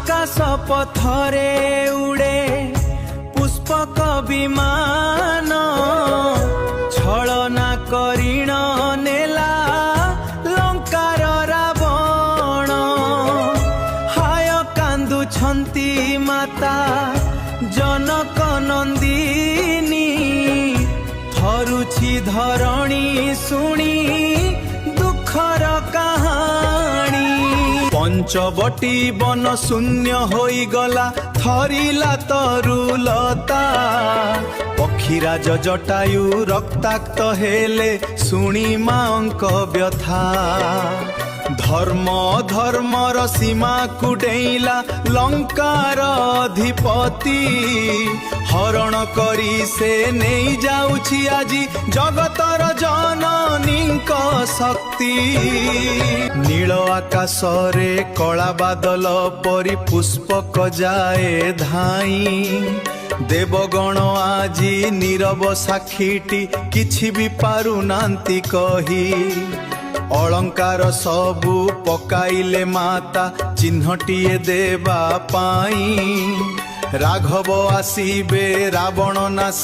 आकाश पथरे उड़े पुष्पक विमान छलना करिण नेला लंकार रावण हाय कांदुछंती माता जनक नंदिनी थरुछि धरणी शुणी दुखर कहानी पंचवटी वन शून्य होई गला थरिला तरुलता पक्षीराज जटायु रक्ताक्त हेले शुणी मांक व्यथा धर्म धर्मर सीमा कुडेला लंकार अधिपति हरण करी से नहीं जाउछि आजी जगतर जननीक शक्ति नील आकाश रे कला बादल परी पुष्पक जाए धाई देवगण आजी नीरव साक्षीटी किछि भी पारु नांती कही अलंकार सबु पकाइले माता चिन्हटिए देवा पाई राघव आसीबे रावण नासी।